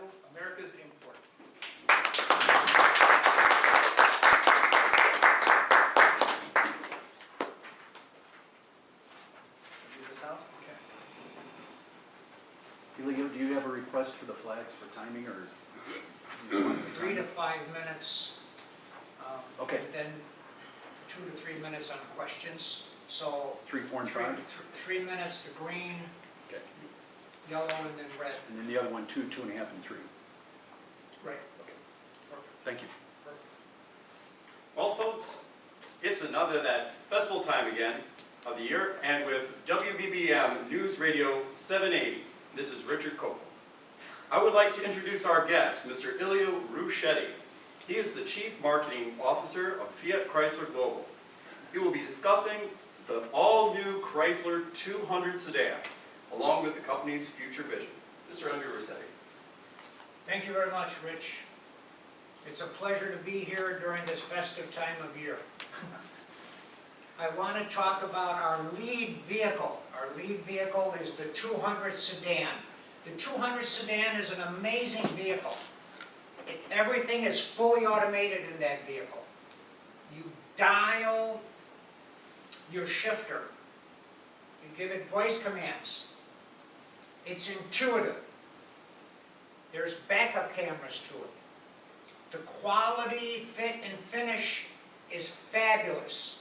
entitled America's Import. Move this out? Okay. Ilio, do you have a request for the flags for timing, or? 3 to 5 minutes. Okay. Then 2 to 3 minutes on questions. So 3, 4, and 5? 3 minutes to green, Okay. yellow, and then red. And then the other one, 2, 2.5, and 3. Right. Okay. Perfect. Thank you. Well, folks, it's another that festival time again of the year, and with WBBM News Radio 780, this is Richard Copeland. I would like to introduce our guest, Mr. Ilio Ruschetti. He is the Chief Marketing Officer of Fiat Chrysler Global. He will be discussing the all-new Chrysler 200 sedan, along with the company's future vision. Mr. Ilio Ruschetti. Thank you very much, Rich. It's a pleasure to be here during this festive time of year. I want to talk about our lead vehicle. Our lead vehicle is the 200 sedan. The 200 sedan is an amazing vehicle. Everything is fully automated in that vehicle. You dial your shifter. You give it voice commands. It's intuitive. There's backup cameras to it. The quality, fit, and finish is fabulous.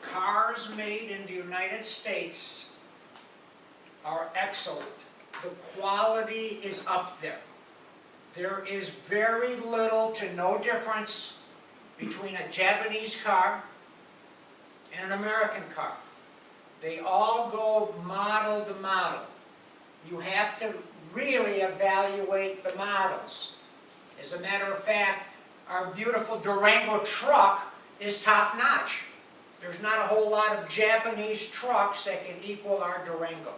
Cars made in the United States are excellent. The quality is up there. There is very little to no difference between a Japanese car and an American car. They all go model to model. You have to really evaluate the models. As a matter of fact, our beautiful Durango truck is top-notch. There's not a whole lot of Japanese trucks that can equal our Durango.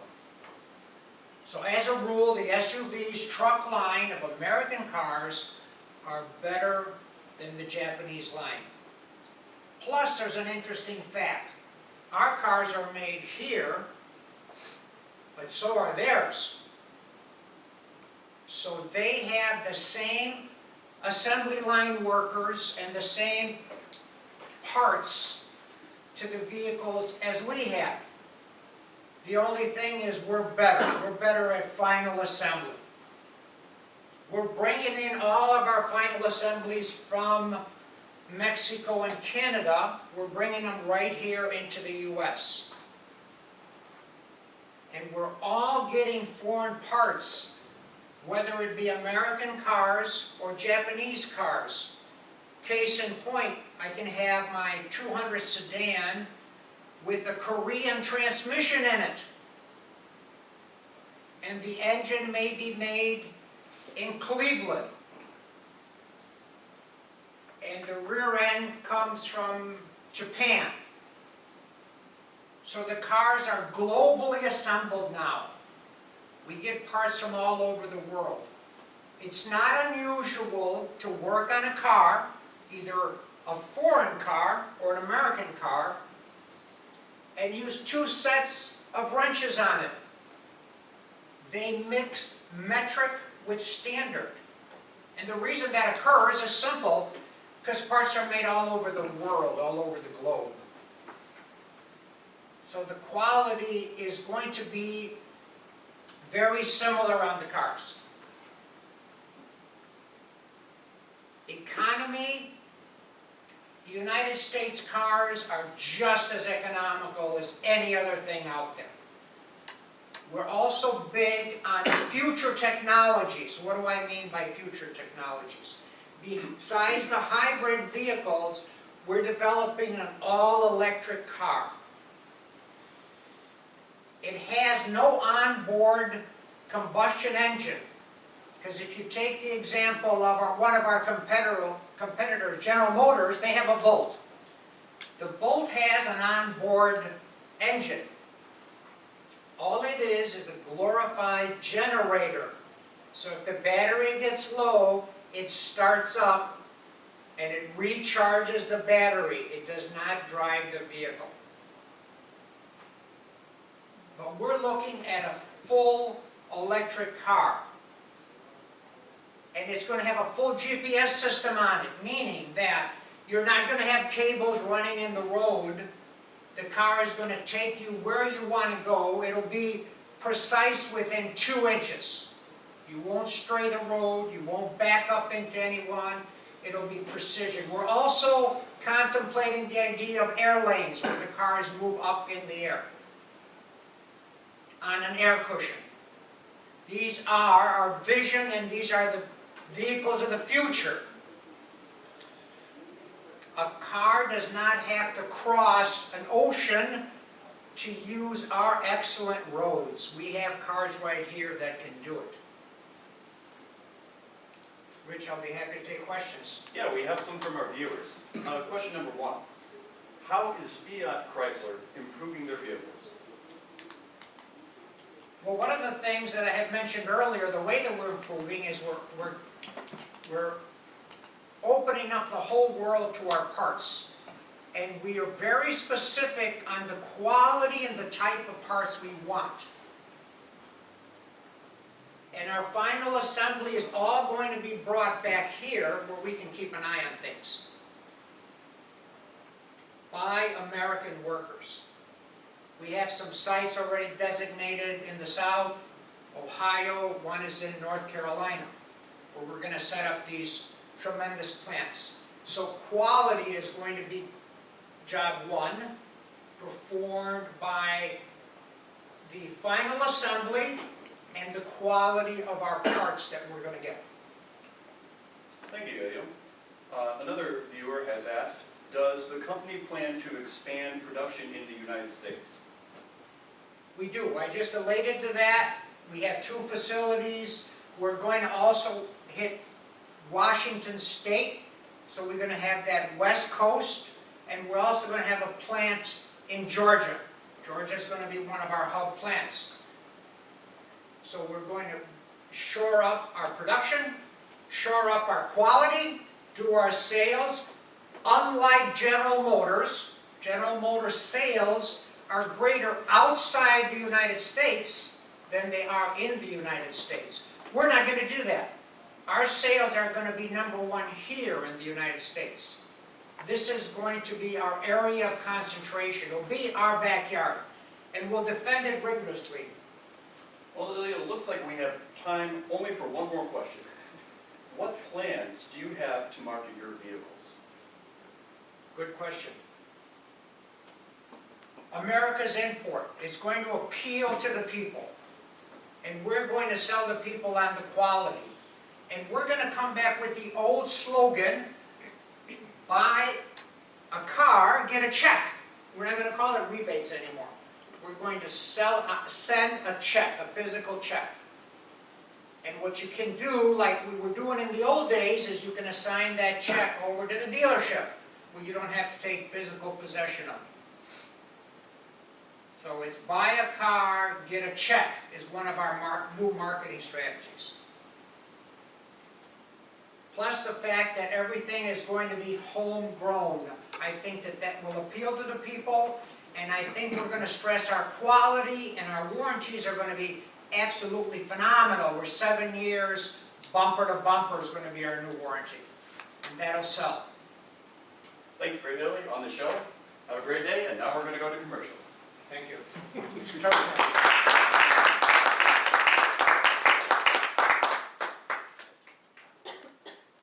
So as a rule, the SUVs truck line of American cars are better than the Japanese line. Plus, there's an interesting fact. Our cars are made here, but so are theirs. So they have the same assembly line workers and the same parts to the vehicles as we have. The only thing is we're better. We're better at final assembly. We're bringing in all of our final assemblies from Mexico and Canada. We're bringing them right here into the U.S. And we're all getting foreign parts, whether it be American cars or Japanese cars. Case in point, I can have my 200 sedan with a Korean transmission in it. And the engine may be made in Cleveland. And the rear end comes from Japan. So the cars are globally assembled now. We get parts from all over the world. It's not unusual to work on a car, either a foreign car or an American car, and use 2 sets of wrenches on it. They mix metric with standard. And the reason that occurs is simple, because parts are made all over the world, all over the globe. So the quality is going to be very similar on the cars. Economy, the United States cars are just as economical as any other thing out there. We're also big on future technologies. What do I mean by future technologies? Besides the hybrid vehicles, we're developing an all-electric car. It has no onboard combustion engine. Because if you take the example of one of our competitors, General Motors, they have a Volt. The Volt has an onboard engine. All it is a glorified generator. So if the battery gets low, it starts up and it recharges the battery. It does not drive the vehicle. But we're looking at a full electric car. And it's going to have a full GPS system on it, meaning that you're not going to have cables running in the road. The car is going to take you where you want to go. It'll be precise within 2 inches. You won't stray the road, you won't back up into anyone. It'll be precision. We're also contemplating the idea of air lanes where the cars move up in the air on an air cushion. These are our vision, and these are the vehicles of the future. A car does not have to cross an ocean to use our excellent roads. We have cars right here that can do it. Rich, I'll be happy to take questions. Yeah, we have some from our viewers. Question number 1. How is Fiat Chrysler improving their vehicles? Well, one of the things that I had mentioned earlier, the way that we're improving is we're opening up the whole world to our parts. And we are very specific on the quality and the type of parts we want. And our final assembly is all going to be brought back here where we can keep an eye on things by American workers. We have some sites already designated in the South, Ohio, one is in North Carolina, where we're going to set up these tremendous plants. So quality is going to be job 1, performed by the final assembly and the quality of our parts that we're going to get. Thank you, Ilio. Another viewer has asked, does the company plan to expand production in the United States? We do. I just elated to that. We have 2 facilities. We're going to also hit Washington State. So we're going to have that West Coast. And we're also going to have a plant in Georgia. Georgia's going to be one of our hub plants. So we're going to shore up our production, shore up our quality, do our sales. Unlike General Motors sales are greater outside the United States than they are in the United States. We're not going to do that. Our sales are going to be number 1 here in the United States. This is going to be our area of concentration. It'll be our backyard, and we'll defend it rigorously. Well, Ilio, it looks like we have time only for one more question. What plans do you have to market your vehicles? Good question. America's import is going to appeal to the people. And we're going to sell the people on the quality. And we're going to come back with the old slogan, buy a car, get a check. We're not going to call it rebates anymore. We're going to send a check, a physical check. And what you can do, like we were doing in the old days, is you can assign that check over to the dealership, where you don't have to take physical possession of it. So it's buy a car, get a check, is one of our new marketing strategies. Plus the fact that everything is going to be homegrown. I think that that will appeal to the people, and I think we're going to stress our quality, and our warranties are going to be absolutely phenomenal. We're 7 years, bumper to bumper is going to be our new warranty, and that'll sell. Thank you for Ilio on the show. Have a great day, and now we're going to go to commercials. Thank you. Should we try to-